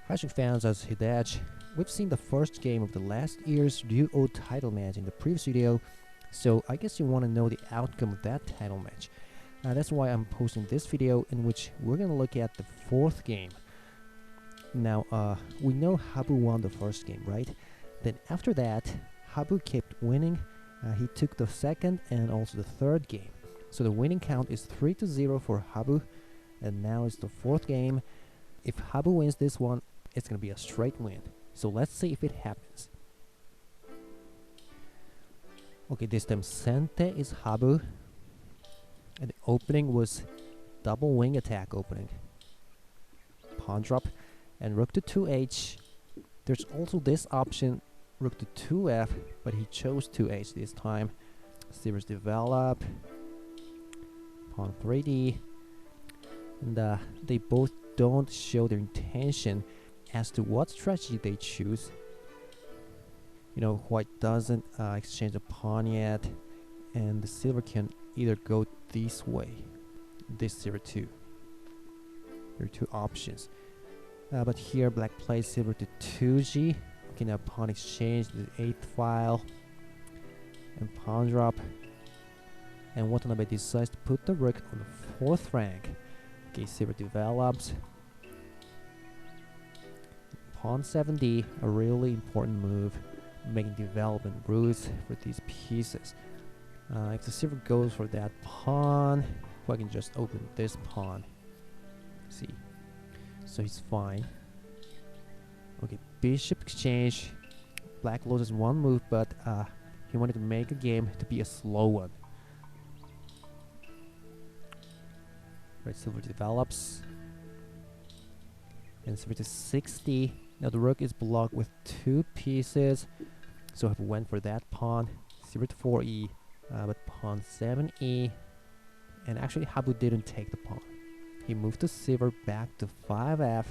Classic fans, as Hidetch, we've seen the first game of the last year's Ryu-ou title match in the previous video, so I guess you want to know the outcome of that title match. That's why I'm posting this video in which we're gonna look at the fourth game. Now, we know Habu won the first game, right? Then after that, Habu kept winning. He took the second and also the third game. So the winning count is 3-0 for Habu, and now it's the fourth game. If Habu wins this one, it's gonna be a straight win. So let's see if it happens. Okay, this time Sente is Habu, and the opening was double wing attack opening. Pawn drop and rook to 2h. There's also this option, rook to 2f, but he chose 2h this time. Silver's develop, pawn 3d, and they both don't show their intention as to what strategy they choose. You know, white doesn't exchange a pawn yet, and the silver can either go this way, this 0-2. There are two options. But here black plays silver to 2g. Okay, now pawn exchange the 8th file and pawn drop. And Watanabe decides to put the rook on the 4th rank. Okay, silver develops. Pawn 7d, a really important move, making development routes for these pieces. If the silver goes for that pawn, I can just open this pawn. See, so he's fine. Okay, bishop exchange. Black loses one move, but he wanted to make a game to be a slow one. Right, silver develops. And silver to 60. Now the rook is blocked with 2 pieces, so I went for that pawn. Silver to 4e, but pawn 7e. And actually Habu didn't take the pawn. He moved the silver back to 5f,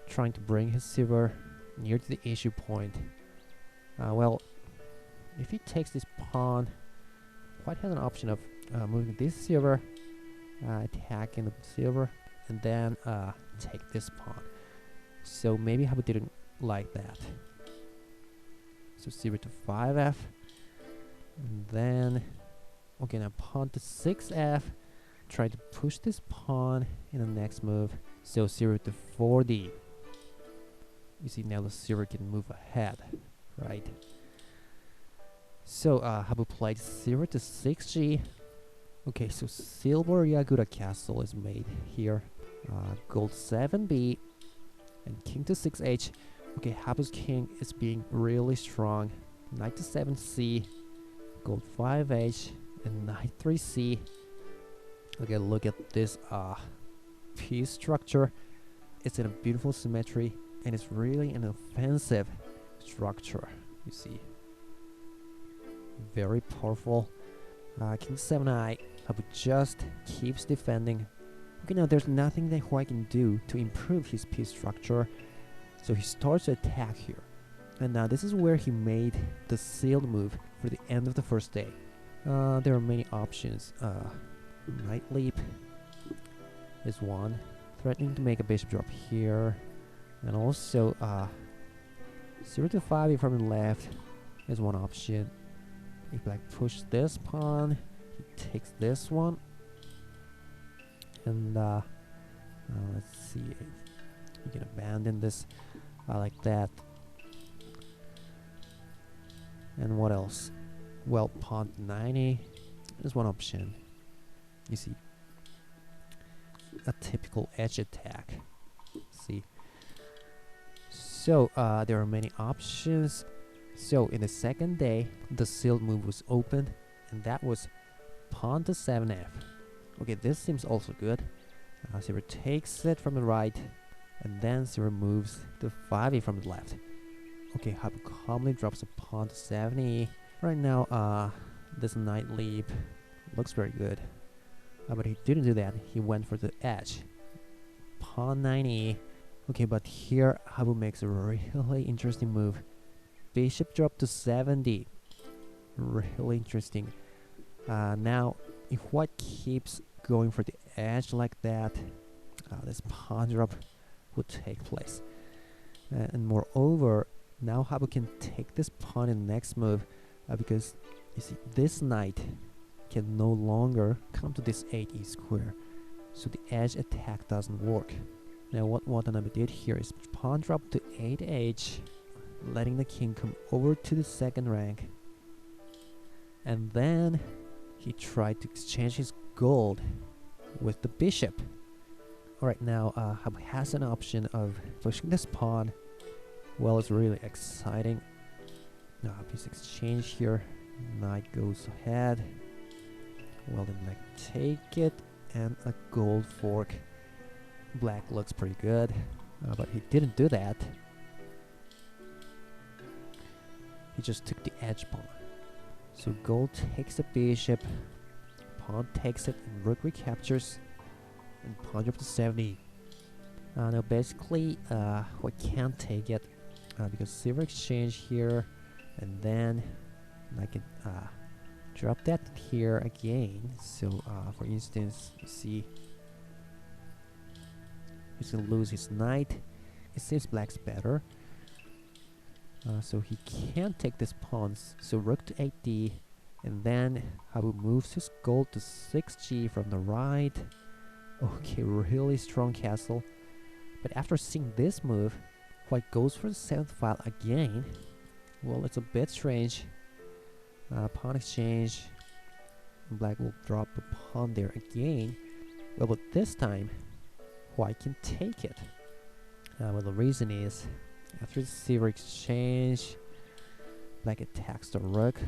trying to bring his silver near to the issue point. Well, if he takes this pawn, white has an option of moving this silver, attacking the silver, and then take this pawn. So maybe Habu didn't like that. So silver to 5f, and then okay, now pawn to 6f. Try to push this pawn in the next move. So silver to 4d. You see now the silver can move ahead, right? So Habu played silver to 6g. Okay, so silver Yagura castle is made here. Gold 7b and king to 6h. Okay, Habu's king is being really strong. Knight to 7c, gold 5h, and knight 3c. Okay, look at this piece structure. It's in a beautiful symmetry, and it's really an offensive structure. You see, very powerful. King 7i. Habu just keeps defending. Okay, now there's nothing that white can do to improve his piece structure, so he starts to attack here. And now this is where he made the sealed move for the end of the first day. There are many options. Knight leap is one, threatening to make a bishop drop here, and also 0-5 from the left is one option. If black pushes this pawn, he takes this one, and let's see, you can abandon this like that. And what else? Well, pawn 90 is one option. You see, a typical edge attack. See, so there are many options. So in the second day, the sealed move was opened, and that was pawn to 7f. Okay, this seems also good. Silver takes it from the right, and then silver moves to 5e from the left. Okay, Habu calmly drops a pawn to 7e. Right now, this knight leap looks very good. But he didn't do that. He went for the edge. Pawn 9e. Okay, but here Habu makes a really interesting move. Bishop drop to 7d. Really interesting. Now, if white keeps going for the edge like that, this pawn drop would take place. And moreover, now Habu can take this pawn in the next move, because you see this knight can no longer come to this 8e square, so the edge attack doesn't work. Now what Watanabe did here is pawn drop to 8h, letting the king come over to the second rank, and then he tried to exchange his gold with the bishop. Alright, now Habu has an option of pushing this pawn. Well, it's really exciting. Now this exchange here, knight goes ahead. Well, then knight take it, and a gold fork. Black looks pretty good, but he didn't do that. He just took the edge pawn. So gold takes the bishop, pawn takes it, and rook recaptures, and pawn drop to 70. Now basically, we can't take it because silver exchange here, and then I can drop that here again. So for instance, you see he's gonna lose his knight. It seems black's better, so he can't take this pawns. So rook to 8d, and then Habu moves his gold to 6g from the right. Okay, really strong castle. But after seeing this move, white goes for the 7th file again. Well, it's a bit strange. Pawn exchange. Black will drop a pawn there again. Well, but this time, white can take it. Well, the reason is, after the silver exchange, black attacks the rook.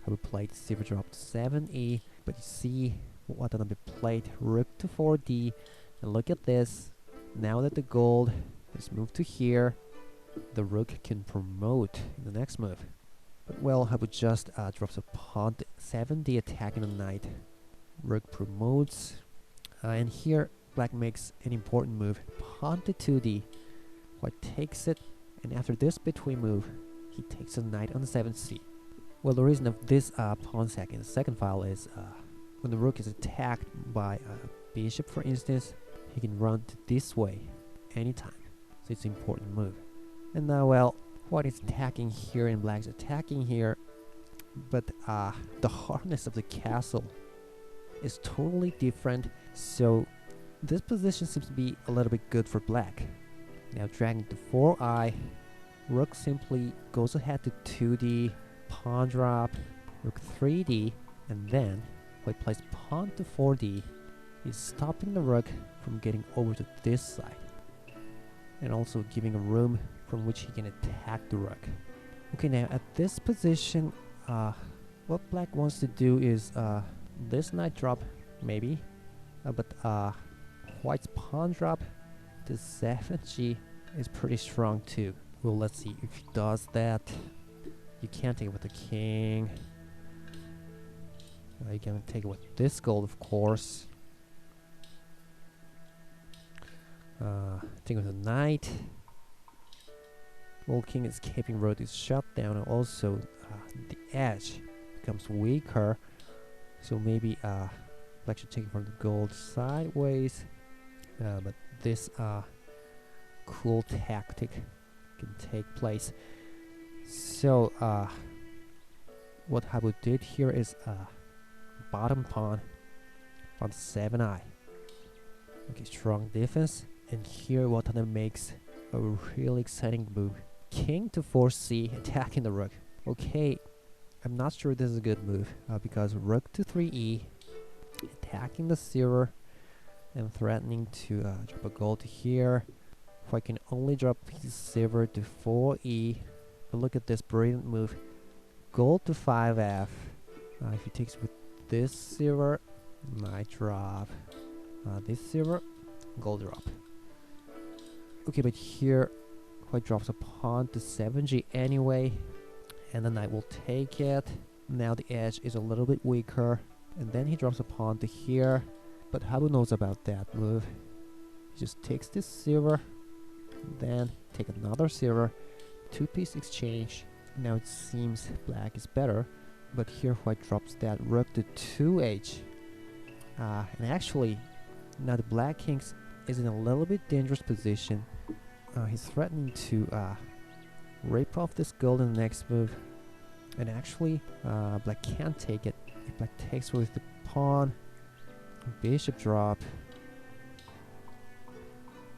Habu played silver drop to 7e, but you see Watanabe played rook to 4d, and look at this. Now that the gold is moved to here, the rook can promote in the next move. But well, Habu just drops a pawn to 7d, attacking the knight. Rook promotes, and here black makes an important move, pawn to 2d. White takes it, and after this between move, he takes a knight on the 7c. Well, the reason of this pawn sack in the second file is when the rook is attacked by a bishop, for instance, he can run to this way anytime. So it's an important move. And now, well, white is attacking here and black is attacking here, but the hardness of the castle is totally different. So this position seems to be a little bit good for black. Now dragging to 4i, rook simply goes ahead to 2d, pawn drop, rook 3d, and then white plays pawn to 4d. He's stopping the rook from getting over to this side, and also giving a room from which he can attack the rook. Okay, now at this position, what black wants to do is this knight drop, maybe, but white's pawn drop to 7g is pretty strong too. Well, let's see if he does that. You can't take it with the king. You can take it with this gold, of course. Take it with the knight. Well, king escaping road is shut down, and also the edge becomes weaker. So maybe black should take it from the gold sideways. But this cool tactic can take place. So what Habu did here is bottom pawn on 7i. Okay, strong defense. And here Watanabe makes a really exciting move. King to 4c, attacking the rook. Okay, I'm not sure this is a good move because rook to 3e, attacking the silver and threatening to drop a gold here. If I can only drop his silver to 4e, but look at this brilliant move. Gold to 5f. If he takes with this silver, knight drop. This silver, gold drop. Okay, but here white drops a pawn to 7g anyway, and the knight will take it. Now the edge is a little bit weaker, and then he drops a pawn to here, but Habu knows about that move. He just takes this silver, then take another silver, two-piece exchange. Now it seems black is better, but here white drops that rook to 2h. And actually, now the black king is in a little bit dangerous position. he's threatening to rip off this gold in the next move. And actually, black can't take it. If black takes with the pawn, bishop drop.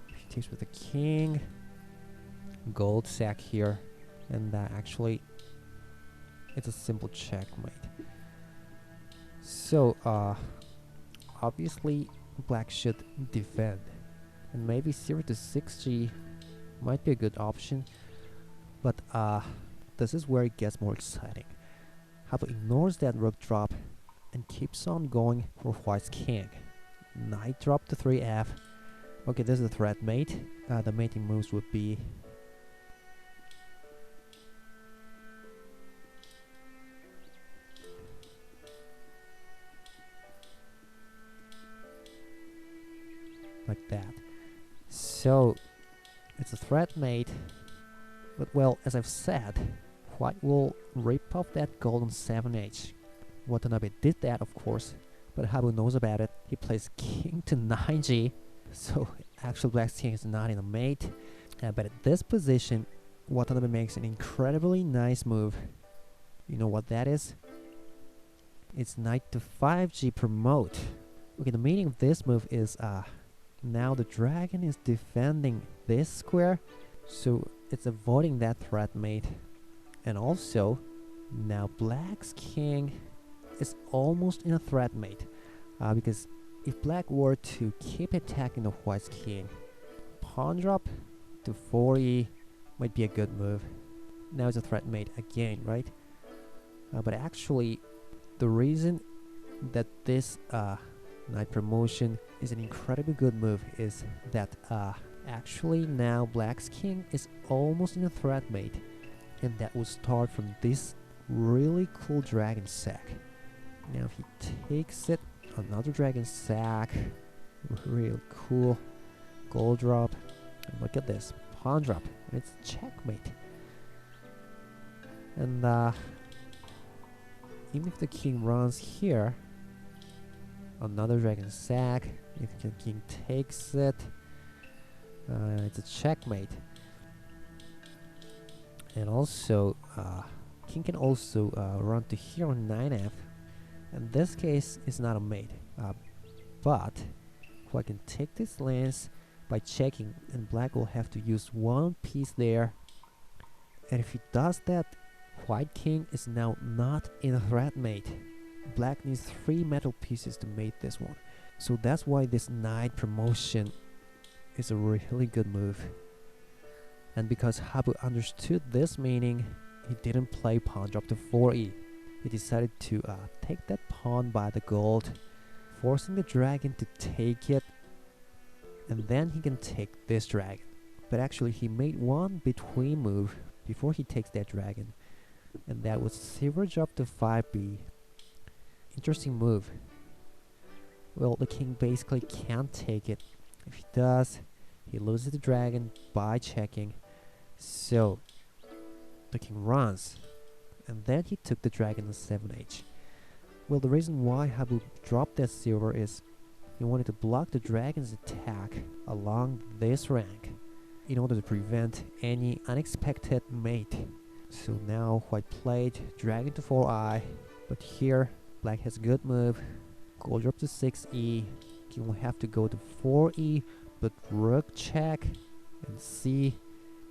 If he takes with the king, gold sack here. And actually, it's a simple checkmate. So, obviously, black should defend. And maybe 0 to 6g might be a good option. But, this is where it gets more exciting. Habu ignores that rook drop and keeps on going for white's king. Knight drop to 3f. Okay, this is a threat mate. The mating moves would be like that. So it's a threat mate, but well, as I've said, white will rip off that gold on 7h. Watanabe did that, of course, but Habu knows about it. He plays king to 9g, so actually black's king is not in a mate. But at this position, Watanabe makes an incredibly nice move. You know what that is? It's knight to 5g promote. Okay, the meaning of this move is now the dragon is defending this square, so it's avoiding that threat mate. And also, now black's king is almost in a threat mate, because if black were to keep attacking the white's king, pawn drop to 4e might be a good move. Now it's a threat mate again, right? But actually, the reason that this knight promotion is an incredibly good move is that actually now black's king is almost in a threat mate, and that will start from this really cool dragon sack. Now if he takes it, another dragon sack, real cool, gold drop, and look at this, pawn drop, and it's checkmate. And even if the king runs here, another dragon sack, if the king takes it, it's a checkmate. And also, king can also run to here on 9f, and this case is not a mate, but white can take this lance by checking, and black will have to use one piece there, and if he does that, white king is now not in a threat mate. Black needs 3 metal pieces to mate this one, so that's why this knight promotion is a really good move. And because Habu understood this meaning, he didn't play pawn drop to 4e. He decided to take that pawn by the gold, forcing the dragon to take it, and then he can take this dragon. But actually he made one between move before he takes that dragon, and that was silver drop to 5b. Interesting move. Well, the king basically can't take it. If he does, he loses the dragon by checking. So the king runs, and then he took the dragon on 7h. Well, the reason why Habu dropped that silver is he wanted to block the dragon's attack along this rank in order to prevent any unexpected mate. So now white played dragon to 4i, but here black has a good move. Gold drop to 6e, king will have to go to 4e, but rook check, and see,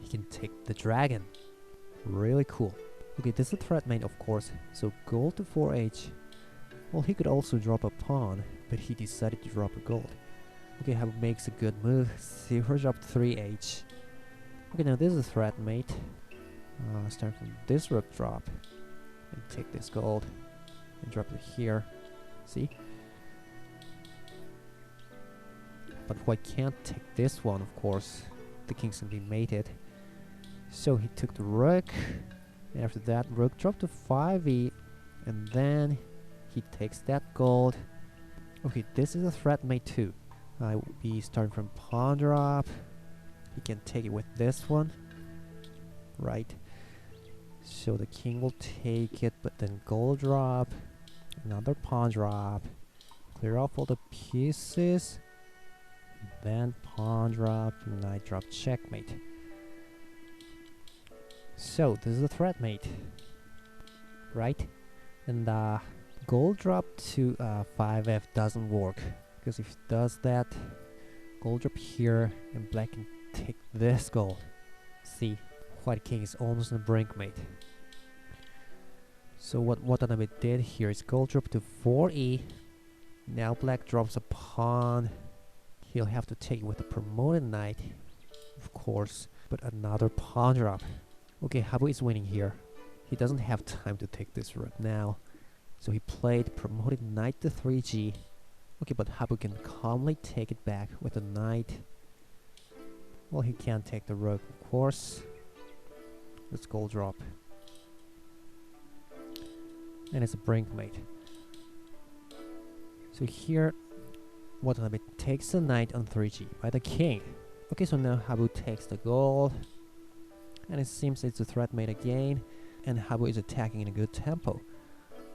he can take the dragon. Really cool. Okay, this is a threat mate, of course, so gold to 4h. Well, he could also drop a pawn, but he decided to drop a gold. Okay, Habu makes a good move, silver drop to 3h. Okay, now this is a threat mate. Start from this rook drop, and take this gold, and drop it here. See? But white can't take this one, of course. The king's gonna be mated. So he took the rook. And after that, rook dropped to 5e. And then he takes that gold. Okay, this is a threat mate too. I will be starting from pawn drop. He can take it with this one. Right. So the king will take it, but then gold drop. Another pawn drop. Clear off all the pieces. Then pawn drop, knight drop, checkmate. So this is a threat mate, right? And gold drop to 5f doesn't work, because if it does that, gold drop here and black can take this gold. See, white king is almost a brink mate. So what Watanabe did here is gold drop to 4e. Now black drops a pawn. He'll have to take it with a promoted knight, of course, but another pawn drop. Okay, Habu is winning here. He doesn't have time to take this rook now, so he played promoted knight to 3g. Okay, but Habu can calmly take it back with a knight. Well, he can't take the rook, of course. Let's gold drop. And it's a brink mate. So here, Watanabe takes the knight on 3g by the king. Okay, so now Habu takes the gold. And it seems it's a threat mate again. And Habu is attacking in a good tempo.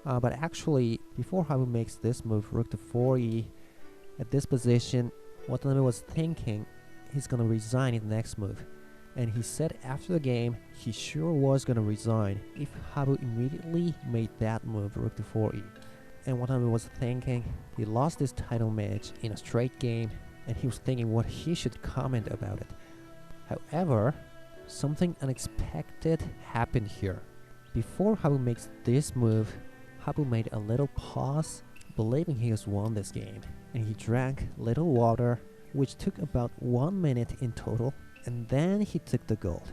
But actually, before Habu makes this move, rook to 4e, at this position, Watanabe was thinking he's gonna resign in the next move. And he said after the game, he sure was gonna resign if Habu immediately made that move, rook to 4e. And Watanabe was thinking he lost this title match in a straight game, and he was thinking what he should comment about it. However, something unexpected happened here. Before Habu makes this move, Habu made a little pause, believing he has won this game, and he drank little water, which took about 1 minute in total, and then he took the gold.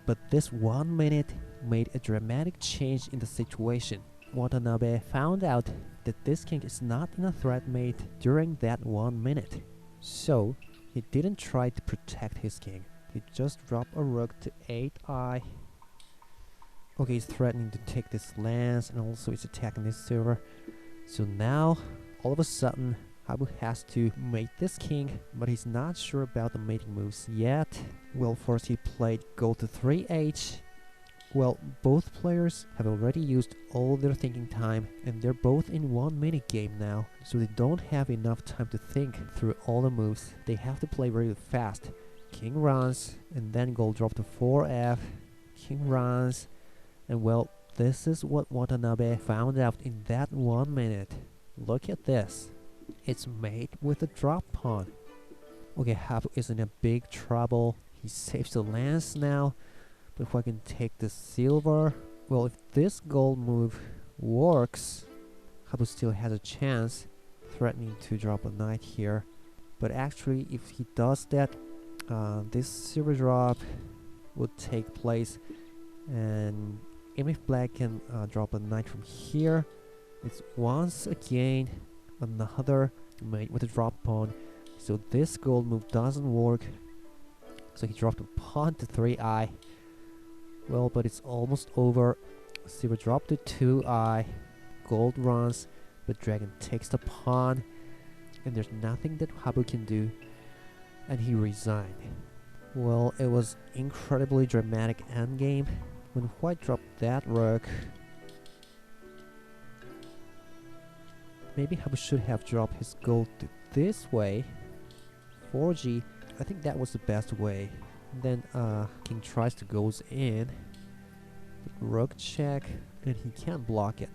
But this 1 minute made a dramatic change in the situation. Watanabe found out that this king is not in a threat mate during that 1 minute. So, he didn't try to protect his king. He just dropped a rook to 8i. Okay, he's threatening to take this lance, and also he's attacking this silver. So now, all of a sudden, Habu has to mate this king, but he's not sure about the mating moves yet. Well, first he played gold to 3h. Well, both players have already used all their thinking time, and they're both in 1 minute game now, so they don't have enough time to think through all the moves. They have to play really fast. King runs, and then gold drop to 4f. King runs, and well, this is what Watanabe found out in that 1 minute. Look at this. It's made with a drop pawn. Okay, Habu is in a big trouble. He saves the lance now. But if I can take the silver, well, if this gold move works, Habu still has a chance, threatening to drop a knight here. But actually, if he does that, this silver drop would take place, and even if black can drop a knight from here, it's once again another mate with a drop pawn. So this gold move doesn't work. So he dropped a pawn to 3i. Well, but it's almost over. Silver dropped to 2i. Gold runs, but dragon takes the pawn, and there's nothing that Habu can do, and he resigned. Well, it was incredibly dramatic endgame. When white dropped that rook, maybe Habu should have dropped his gold to this way, 4g. I think that was the best way. Then king tries to goes in, but rook check, and he can't block it.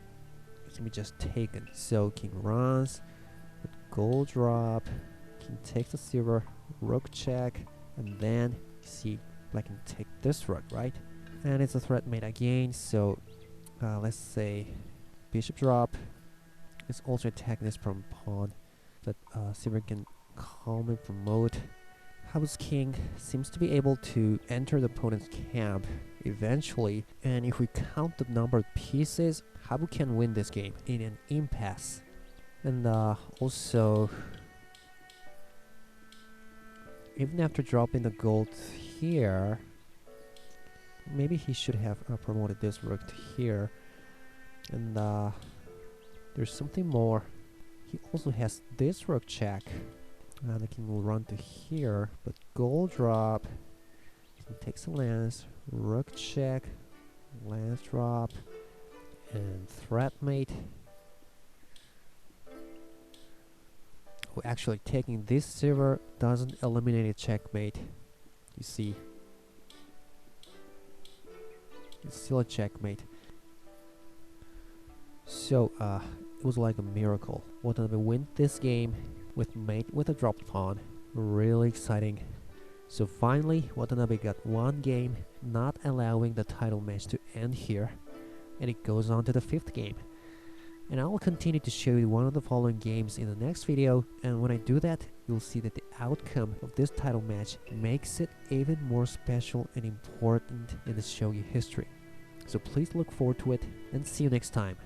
It can be just taken. So king runs, but gold drop, king takes the silver, rook check, and then you see black can take this rook, right? And it's a threat mate again. So let's say bishop drop. It's also attacking this from pawn, but silver can calmly promote. Habu's king seems to be able to enter the opponent's camp eventually, and if we count the number of pieces, Habu can win this game in an impasse. And also, even after dropping the gold here, maybe he should have promoted this rook to here. And there's something more. He also has this rook check. The king will run to here, but gold drop. King takes a lance, rook check, lance drop, and threat mate. Oh, actually, taking this silver doesn't eliminate a checkmate. You see. It's still a checkmate. So, it was like a miracle. Watanabe win this game with mate with a dropped pawn. Really exciting. So finally, Watanabe got one game, not allowing the title match to end here. And it goes on to the 5th game. And I will continue to show you one of the following games in the next video, and when I do that, you'll see that the outcome of this title match makes it even more special and important in the Shogi history. So please look forward to it, and see you next time.